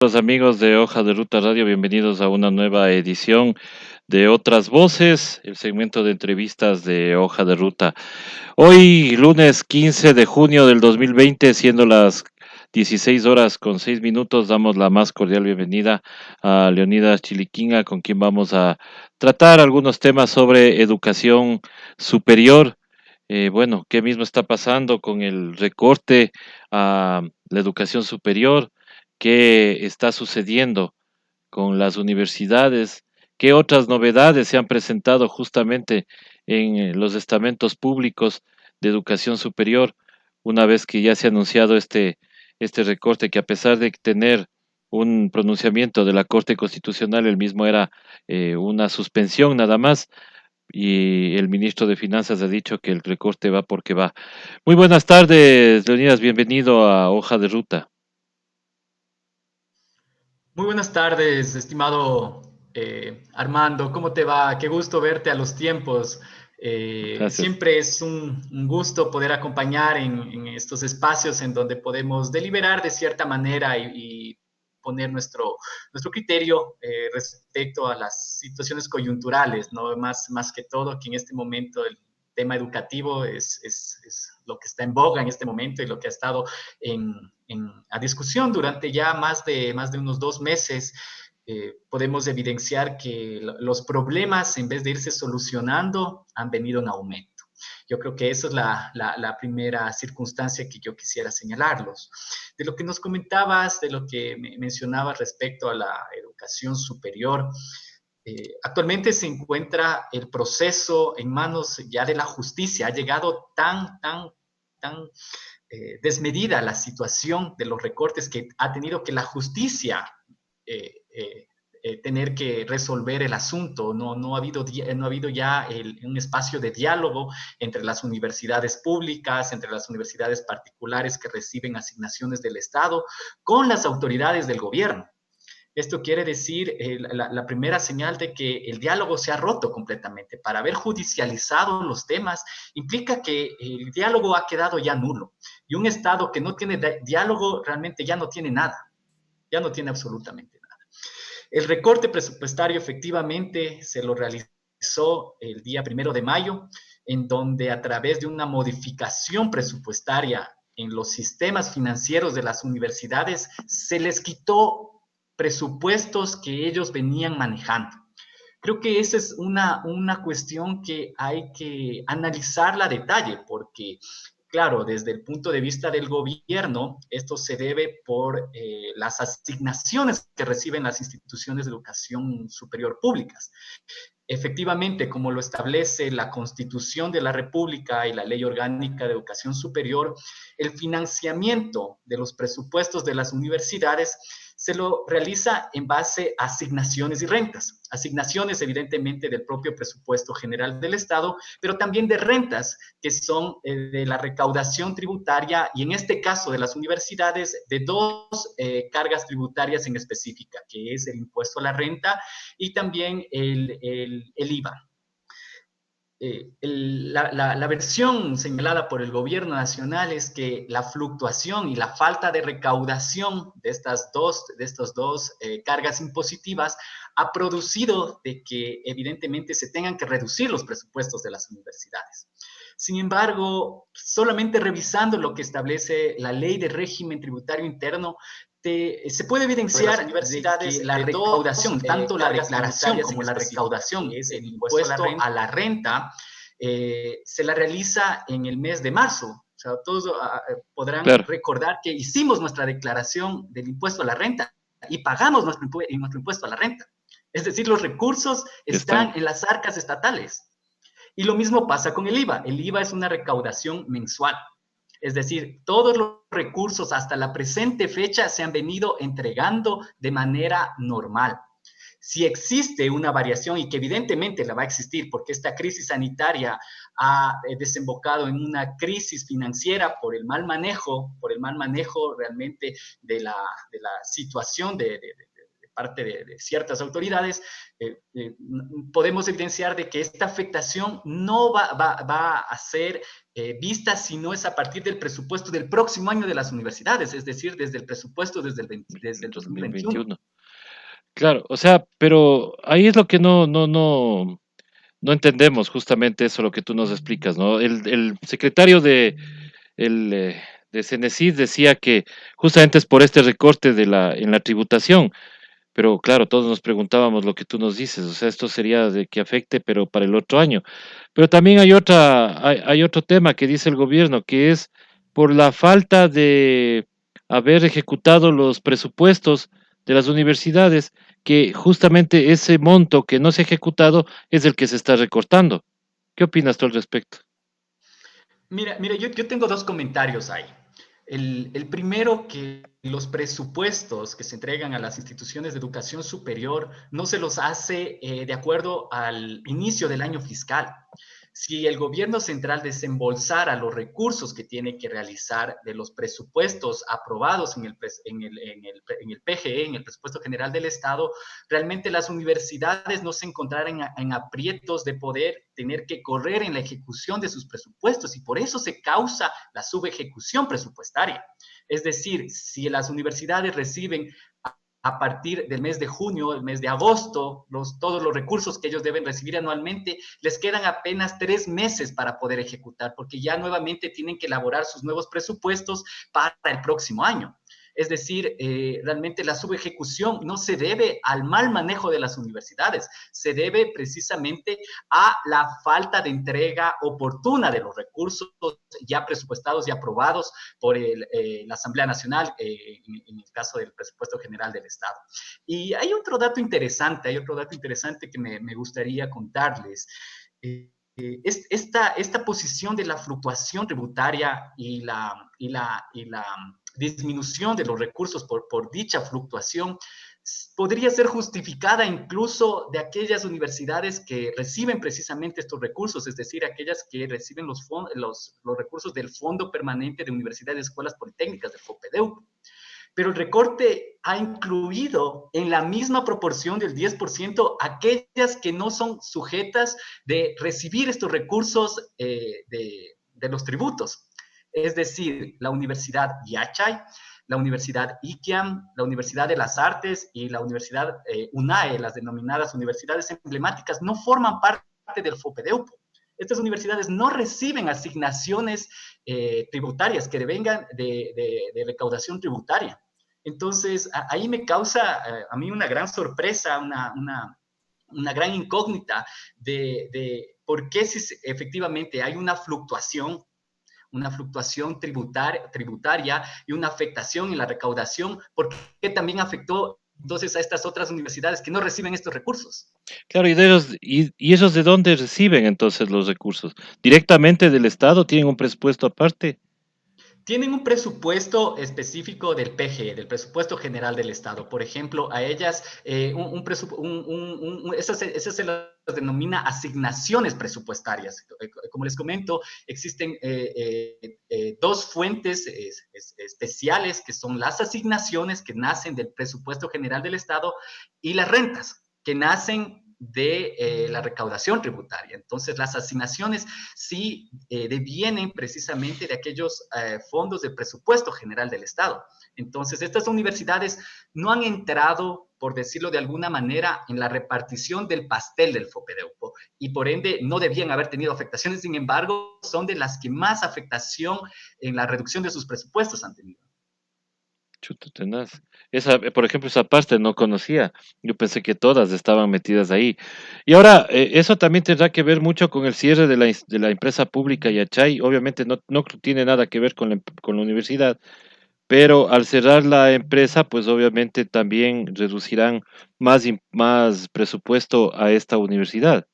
Los amigos de Hoja de Ruta Radio, bienvenidos a una nueva edición de Otras Voces, el segmento de entrevistas de Hoja de Ruta. Hoy, lunes 15 de junio del 2020, siendo las 16 horas con 6 minutos, damos la más cordial bienvenida a Leonidas Chiliquinga, con quien vamos a tratar algunos temas sobre educación superior. Bueno, ¿qué mismo está pasando con el recorte a la educación superior? ¿Qué está sucediendo con las universidades? ¿Qué otras novedades se han presentado justamente en los estamentos públicos de educación superior una vez que ya se ha anunciado este recorte que, a pesar de tener un pronunciamiento de la Corte Constitucional, el mismo era una suspensión nada más, y el ministro de Finanzas ha dicho que el recorte va porque va? Muy buenas tardes, Leonidas, bienvenido a Hoja de Ruta. Muy buenas tardes, estimado Armando. ¿Cómo te va? Qué gusto verte a los tiempos. Gracias. Siempre es un gusto poder acompañar en estos espacios en donde podemos deliberar de cierta manera y poner nuestro criterio respecto a las situaciones coyunturales, ¿no? Más que todo, que en este momento el tema educativo es lo que está en boga en este momento y lo que ha estado a discusión durante ya más de unos 2 meses. Podemos evidenciar que los problemas, en vez de irse solucionando, han venido en aumento. Yo creo que esa es la primera circunstancia que yo quisiera señalarlos. De lo que nos comentabas, de lo que mencionabas respecto a la educación superior, actualmente se encuentra el proceso en manos ya de la justicia. Ha llegado tan desmedida la situación de los recortes que ha tenido que la justicia tener que resolver el asunto. No ha habido ya un espacio de diálogo entre las universidades públicas, entre las universidades particulares que reciben asignaciones del Estado, con las autoridades del gobierno. Esto quiere decir la primera señal de que el diálogo se ha roto completamente. Para haber judicializado los temas implica que el diálogo ha quedado ya nulo. Y un Estado que no tiene diálogo realmente ya no tiene nada, ya no tiene absolutamente nada. El recorte presupuestario efectivamente se lo realizó el día 1 de mayo, en donde a través de una modificación presupuestaria en los sistemas financieros de las universidades se les quitó presupuestos que ellos venían manejando. Creo que esa es una cuestión que hay que analizarla a detalle, porque, claro, desde el punto de vista del gobierno, esto se debe por las asignaciones que reciben las instituciones de educación superior públicas. Efectivamente, como lo establece la Constitución de la República y la Ley Orgánica de Educación Superior, el financiamiento de los presupuestos de las universidades se lo realiza en base a asignaciones y rentas. Asignaciones, evidentemente, del propio presupuesto general del Estado, pero también de rentas, que son de la recaudación tributaria, y en este caso de las universidades, de dos cargas tributarias en específica, que es el impuesto a la renta y también el IVA. La versión señalada por el gobierno nacional es que la fluctuación y la falta de recaudación de estas dos cargas impositivas ha producido de que evidentemente se tengan que reducir los presupuestos de las universidades. Sin embargo, solamente revisando lo que establece la Ley de Régimen Tributario Interno, se puede evidenciar de universidades que la recaudación, tanto la declaración como la recaudación del impuesto a la renta, se la realiza en el mes de marzo. O sea, todos podrán Claro, recordar que hicimos nuestra declaración del impuesto a la renta y pagamos nuestro impuesto a la renta. Es decir, los recursos están están. en las arcas estatales. Y lo mismo pasa con el IVA. El IVA es una recaudación mensual. Es decir, todos los recursos hasta la presente fecha se han venido entregando de manera normal. Si existe una variación, y que evidentemente la va a existir porque esta crisis sanitaria ha desembocado en una crisis financiera por el mal manejo realmente de la situación de parte de ciertas autoridades, podemos evidenciar de que esta afectación no va a ser vista si no es a partir del presupuesto del próximo año de las universidades, es decir, desde el presupuesto desde el 2021. 2021. Claro, o sea, pero ahí es lo que no entendemos justamente eso, lo que tú nos explicas, ¿no? El secretario el, eh, de Cenecit decía que justamente es por este recorte en la tributación, pero claro, todos nos preguntábamos lo que tú nos dices, o sea, esto sería de que afecte, pero para el otro año. Pero también hay otro tema que dice el gobierno, que es por la falta de haber ejecutado los presupuestos de las universidades, que justamente ese monto que no se ha ejecutado es el que se está recortando. ¿Qué opinas tú al respecto? Mira, yo tengo dos comentarios ahí. El primero, que los presupuestos que se entregan a las instituciones de educación superior no se los hace de acuerdo al inicio del año fiscal. Si el gobierno central desembolsara los recursos que tiene que realizar de los presupuestos aprobados en el PGE, en el presupuesto general del Estado, realmente las universidades no se encontraran en aprietos de poder tener que correr en la ejecución de sus presupuestos, y por eso se causa la subejecución presupuestaria. Es decir, si las universidades reciben a partir del mes de junio, el mes de agosto, todos los recursos que ellos deben recibir anualmente, les quedan apenas 3 meses para poder ejecutar, porque ya nuevamente tienen que elaborar sus nuevos presupuestos para el próximo año. Es decir, realmente la subejecución no se debe al mal manejo de las universidades, se debe precisamente a la falta de entrega oportuna de los recursos ya presupuestados y aprobados por la Asamblea Nacional, en el caso del presupuesto general del Estado. Y hay otro dato interesante que me gustaría contarles. Esta posición de la fluctuación tributaria y la disminución de los recursos por dicha fluctuación podría ser justificada incluso de aquellas universidades que reciben precisamente estos recursos, es decir, aquellas que reciben los recursos del Fondo Permanente de Universidades y Escuelas Politécnicas, del FOPEDEU. Pero el recorte ha incluido en la misma proporción del 10% aquellas que no son sujetas de recibir estos recursos de los tributos. Es decir, la Universidad Yachay, la Universidad IQIAM, la Universidad de las Artes y la Universidad UNAE, las denominadas universidades emblemáticas, no forman parte del FOPEDEUPO. Estas universidades no reciben asignaciones tributarias que devengan de recaudación tributaria. Entonces, ahí me causa a mí una gran sorpresa, una gran incógnita de por qué si efectivamente hay una fluctuación tributaria y una afectación en la recaudación, ¿por qué también afectó entonces a estas otras universidades que no reciben estos recursos? Claro, y ellos de dónde reciben entonces los recursos? ¿Directamente del Estado? ¿Tienen un presupuesto aparte? Tienen un presupuesto específico del PGE, del Presupuesto General del Estado. Por ejemplo, a ellas, esas se las denomina asignaciones presupuestarias. Como les comento, existen dos fuentes especiales, que son las asignaciones que nacen del Presupuesto General del Estado y las rentas que nacen de la recaudación tributaria. Entonces, las asignaciones sí devienen precisamente de aquellos fondos del presupuesto general del Estado. Entonces, estas universidades no han entrado, por decirlo de alguna manera, en la repartición del pastel del FOPEDEUPO, y por ende no debían haber tenido afectaciones. Sin embargo, son de las que más afectación en la reducción de sus presupuestos han tenido. Chuta, tenaz. Esa, por ejemplo, esa parte no conocía. Yo pensé que todas estaban metidas ahí. Y ahora, eso también tendrá que ver mucho con el cierre de de la empresa pública Yachay. Obviamente no tiene nada que ver con con la universidad, pero al cerrar la empresa, pues obviamente también reducirán más presupuesto a esta universidad.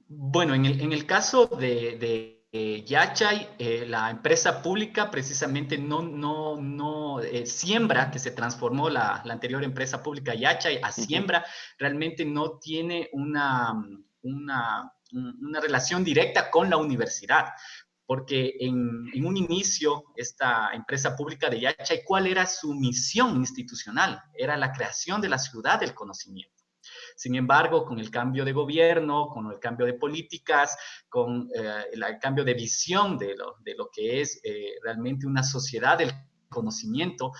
Bueno, en el caso de Yachay, la empresa pública precisamente Siembra, que se transformó la anterior empresa pública Yachay a Ujú. Siembra, realmente no tiene una relación directa con la universidad, porque en un inicio, esta empresa pública de Yachay, ¿cuál era su misión institucional? Era la creación de la ciudad del conocimiento. Sin embargo, con el cambio de gobierno, con el cambio de políticas, con el cambio de visión de lo que es realmente una sociedad del conocimiento,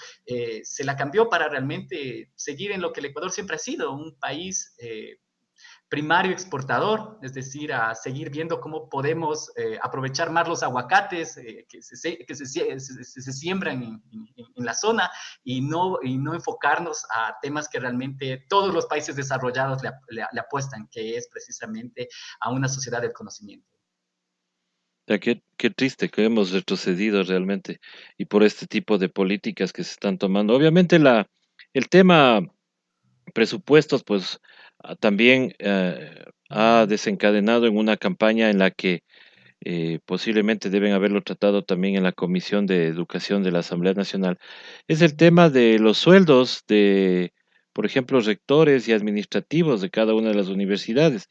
se la cambió para realmente seguir en lo que el Ecuador siempre ha sido, un país primario exportador, es decir, a seguir viendo cómo podemos aprovechar más los aguacates que se siembran en la zona y no enfocarnos a temas que realmente todos los países desarrollados le apuestan, que es precisamente a una sociedad del conocimiento. Ya, qué triste que hemos retrocedido realmente y por este tipo de políticas que se están tomando. Obviamente el tema presupuestos, pues también ha desencadenado en una campaña en la que posiblemente deben haberlo tratado también en la Comisión de Educación de la Asamblea Nacional. Es el tema de los sueldos de, por ejemplo, rectores y administrativos de cada una de las universidades.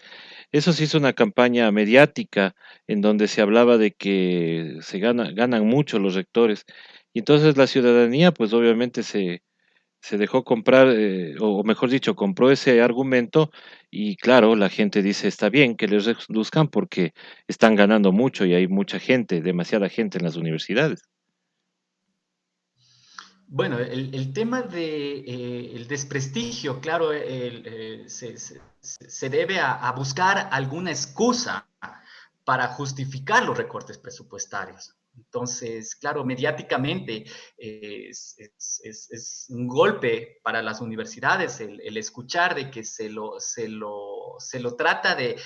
Eso se hizo una campaña mediática en donde se hablaba de que ganan mucho los rectores. Y entonces la ciudadanía, pues obviamente se dejó comprar, o mejor dicho, compró ese argumento y claro, la gente dice, está bien que les reduzcan porque están ganando mucho y hay mucha gente, demasiada gente en las universidades. Bueno, el tema de el desprestigio, claro, se debe a buscar alguna excusa para justificar los recortes presupuestarios. Entonces, claro, mediáticamente es un golpe para las universidades el escuchar de que se lo trata de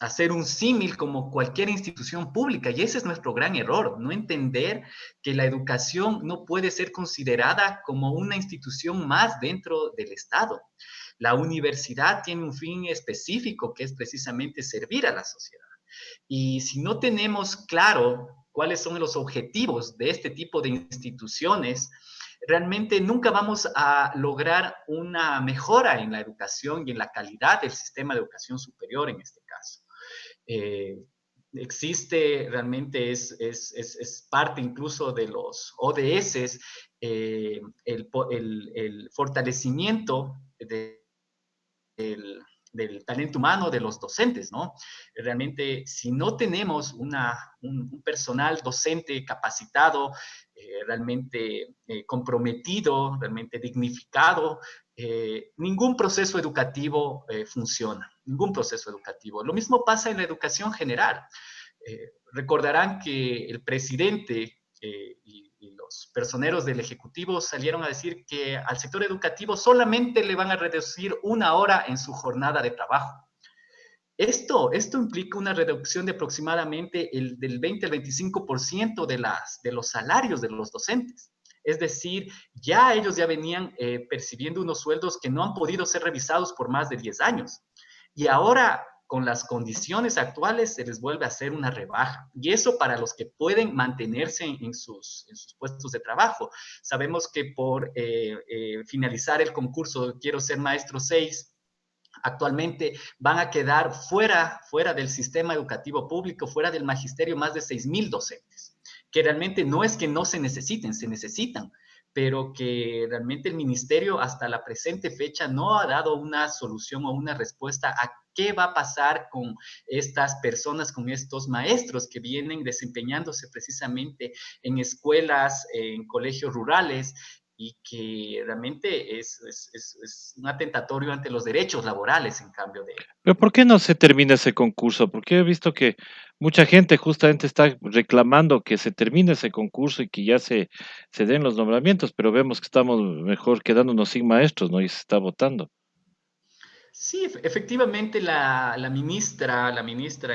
hacer un símil como cualquier institución pública. Y ese es nuestro gran error, no entender que la educación no puede ser considerada como una institución más dentro del Estado. La universidad tiene un fin específico que es precisamente servir a la sociedad. Y si no tenemos claro cuáles son los objetivos de este tipo de instituciones, realmente nunca vamos a lograr una mejora en la educación y en la calidad del sistema de educación superior en este caso. Eh, existe realmente, es parte incluso de los ODS, el fortalecimiento del, del talento humano de los docentes, ¿no? Realmente, si no tenemos un personal docente capacitado, realmente comprometido, realmente dignificado, ningún proceso educativo funciona, ningún proceso educativo. Lo mismo pasa en la educación general. Recordarán que el presidente y los personeros del Ejecutivo salieron a decir que al sector educativo solamente le van a reducir 1 hora en su jornada de trabajo. Esto implica una reducción de aproximadamente del 20 al 25% de los salarios de los docentes. Es decir, ellos ya venían percibiendo unos sueldos que no han podido ser revisados por más de 10 años. Y ahora, con las condiciones actuales, se les vuelve a hacer una rebaja. Y eso para los que pueden mantenerse en sus puestos de trabajo. Sabemos que por finalizar el concurso Quiero ser maestro 6, actualmente van a quedar fuera del sistema educativo público, fuera del magisterio, más de 6,000 docentes, que realmente no es que no se necesiten, se necesitan, pero que realmente el ministerio hasta la presente fecha no ha dado una solución o una respuesta a qué va a pasar con estas personas, con estos maestros que vienen desempeñándose precisamente en escuelas, en colegios rurales, y que realmente es un atentatorio ante los derechos laborales en cambio de... Pero ¿por qué no se termina ese concurso? Porque he visto que mucha gente justamente está reclamando que se termine ese concurso y que ya se den los nombramientos, pero vemos que estamos mejor quedándonos sin maestros, ¿no? Y se está votando. Sí, efectivamente la ministra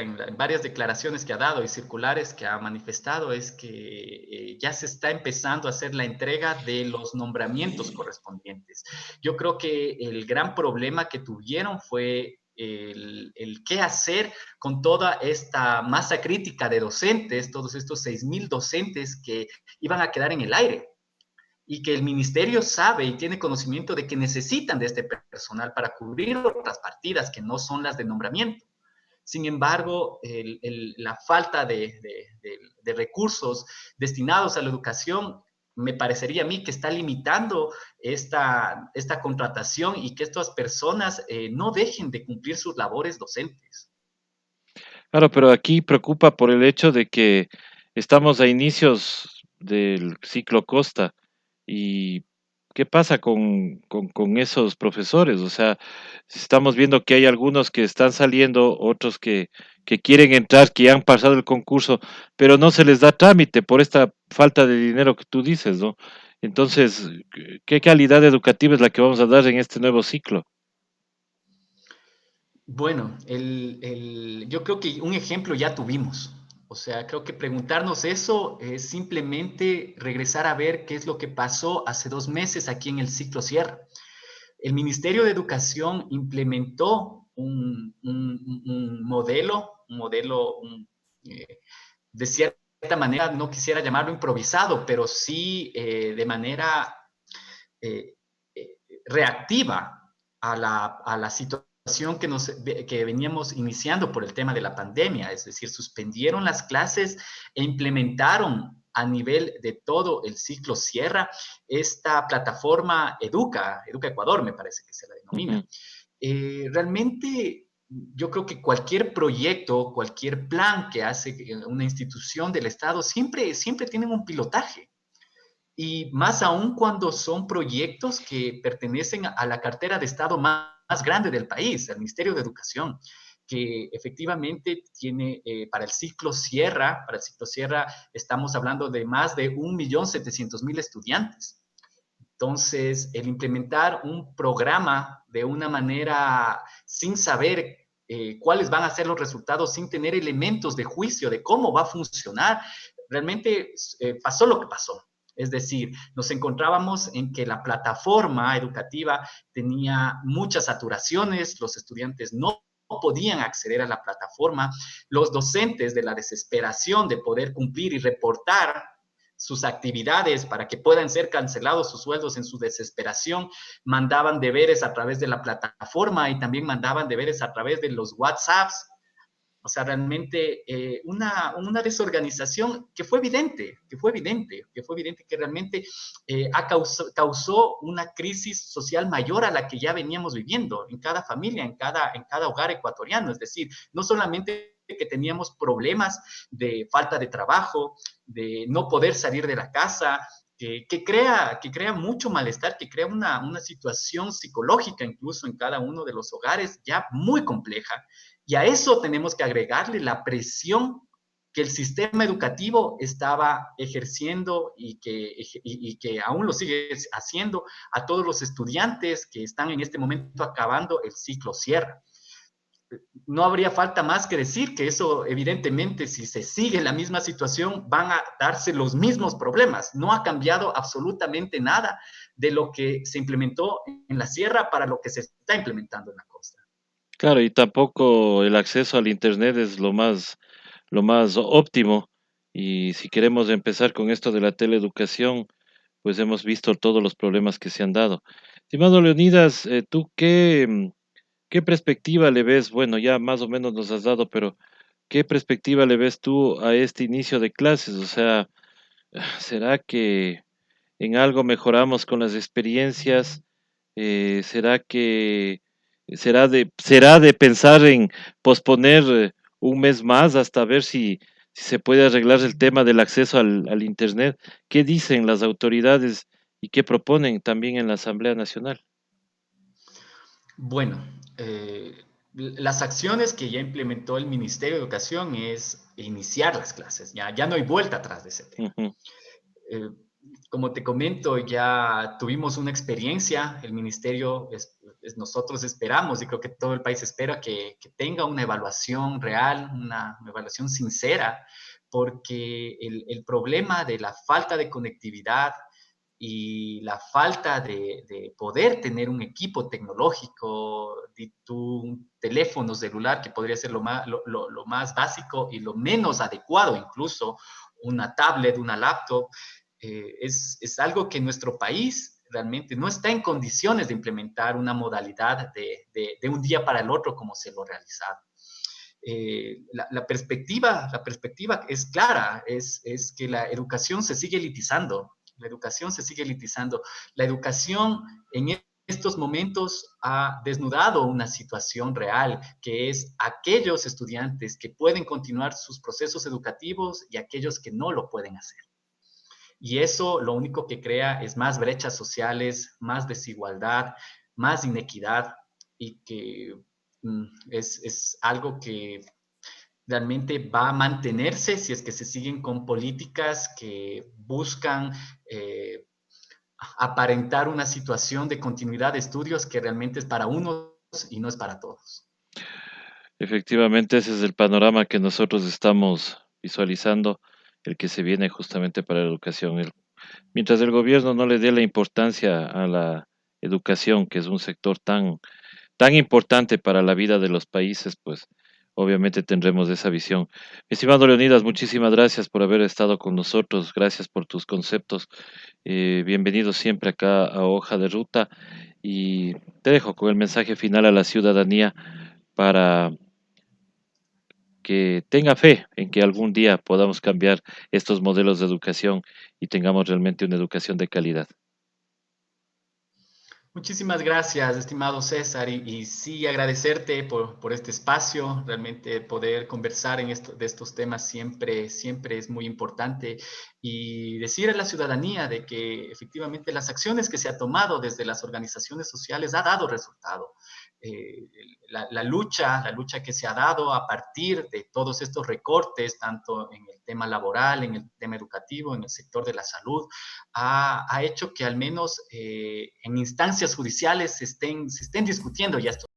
en varias declaraciones que ha dado y circulares que ha manifestado es que ya se está empezando a hacer la entrega de los nombramientos correspondientes. Yo creo que el gran problema que tuvieron fue el qué hacer con toda esta masa crítica de docentes, todos estos 6,000 docentes que iban a quedar en el aire y que el ministerio sabe y tiene conocimiento de que necesitan de este personal para cubrir otras partidas que no son las de nombramiento. Sin embargo, la falta de recursos destinados a la educación me parecería a mí que está limitando esta contratación y que estas personas no dejen de cumplir sus labores docentes. Claro, pero aquí preocupa por el hecho de que estamos a inicios del ciclo Costa. ¿Y qué pasa con esos profesores? O sea, estamos viendo que hay algunos que están saliendo, otros que quieren entrar, que ya han pasado el concurso, pero no se les da trámite por esta falta de dinero que tú dices, ¿no? Entonces, ¿qué calidad educativa es la que vamos a dar en este nuevo ciclo? Bueno, yo creo que un ejemplo ya tuvimos. O sea, creo que preguntarnos eso es simplemente regresar a ver qué es lo que pasó hace 2 meses aquí en el ciclo Sierra. El Ministerio de Educación implementó un modelo, de cierta manera, no quisiera llamarlo improvisado, pero sí de manera eh, reactiva a la situación que veníamos iniciando por el tema de la pandemia, es decir, suspendieron las clases e implementaron a nivel de todo el ciclo Sierra esta plataforma Educa Ecuador, me parece que se la denomina. Ujú. Realmente yo creo que cualquier proyecto, cualquier plan que hace una institución del Estado, siempre tienen un pilotaje. Y más aún cuando son proyectos que pertenecen a la cartera de Estado más grande del país, el Ministerio de Educación, que efectivamente tiene para el ciclo Sierra estamos hablando de más de 1.700.000 estudiantes. Entonces, el implementar un programa de una manera sin saber cuáles van a ser los resultados, sin tener elementos de juicio de cómo va a funcionar, realmente pasó lo que pasó. Es decir, nos encontrábamos en que la plataforma educativa tenía muchas saturaciones, los estudiantes no podían acceder a la plataforma, los docentes de la desesperación de poder cumplir y reportar sus actividades para que puedan ser cancelados sus sueldos en su desesperación, mandaban deberes a través de la plataforma y también mandaban deberes a través de los WhatsApps. O sea, realmente una desorganización que fue evidente, que realmente causó una crisis social mayor a la que ya veníamos viviendo en cada familia, en cada hogar ecuatoriano. Es decir, no solamente que teníamos problemas de falta de trabajo, de no poder salir de la casa, que crea mucho malestar, que crea una situación psicológica incluso en cada uno de los hogares ya muy compleja. Y a eso tenemos que agregarle la presión que el sistema educativo estaba ejerciendo y que aún lo sigue haciendo a todos los estudiantes que están en este momento acabando el ciclo Sierra. No habría falta más que decir que eso, evidentemente, si se sigue la misma situación, van a darse los mismos problemas. No ha cambiado absolutamente nada de lo que se implementó en la sierra para lo que se está implementando en la costa. Claro, y tampoco el acceso al Internet es lo más óptimo. Y si queremos empezar con esto de la teleeducación, pues hemos visto todos los problemas que se han dado. Estimado Leonidas, ¿tú qué perspectiva le ves? Bueno, ya más o menos nos has dado, pero ¿qué perspectiva le ves tú a este inicio de clases? O sea, ¿será que en algo mejoramos con las experiencias? ¿Será que será de pensar en posponer un mes más hasta ver si se puede arreglar el tema del acceso al Internet? ¿Qué dicen las autoridades y qué proponen también en la Asamblea Nacional? Bueno, las acciones que ya implementó el Ministerio de Educación es iniciar las clases. Ya no hay vuelta atrás de ese tema. Ujú. Eh, Como te comento, ya tuvimos una experiencia, el ministerio, nosotros esperamos y creo que todo el país espera que tenga una evaluación real, una evaluación sincera, porque el problema de la falta de conectividad y la falta de poder tener un equipo tecnológico, un teléfono celular que podría ser lo más básico y lo menos adecuado incluso, una tablet, una laptop, es algo que nuestro país realmente no está en condiciones de implementar una modalidad de un día para el otro como se lo realizaba. La perspectiva es clara, es que la educación se sigue elitizando. La educación se sigue elitizando. La educación en estos momentos ha desnudado una situación real, que es aquellos estudiantes que pueden continuar sus procesos educativos y aquellos que no lo pueden hacer. Y eso lo único que crea es más brechas sociales, más desigualdad, más inequidad y que es algo que realmente va a mantenerse si es que se siguen con políticas que buscan aparentar una situación de continuidad de estudios que realmente es para unos y no es para todos. Efectivamente, ese es el panorama que nosotros estamos visualizando, el que se viene justamente para la educación. Mientras el gobierno no le dé la importancia a la educación, que es un sector tan importante para la vida de los países, pues obviamente tendremos esa visión. Mi estimado Leonidas, muchísimas gracias por haber estado con nosotros, gracias por tus conceptos. Bienvenido siempre acá a Hoja de Ruta y te dejo con el mensaje final a la ciudadanía para que tenga fe en que algún día podamos cambiar estos modelos de educación y tengamos realmente una educación de calidad. Muchísimas gracias, estimado César, y sí agradecerte por este espacio. Realmente poder conversar de estos temas siempre es muy importante y decir a la ciudadanía de que efectivamente las acciones que se ha tomado desde las organizaciones sociales ha dado resultado. Eh, la lucha que se ha dado a partir de todos estos recortes, tanto en el tema laboral, en el tema educativo, en el sector de la salud, ha hecho que al menos en instancias judiciales se estén discutiendo ya estos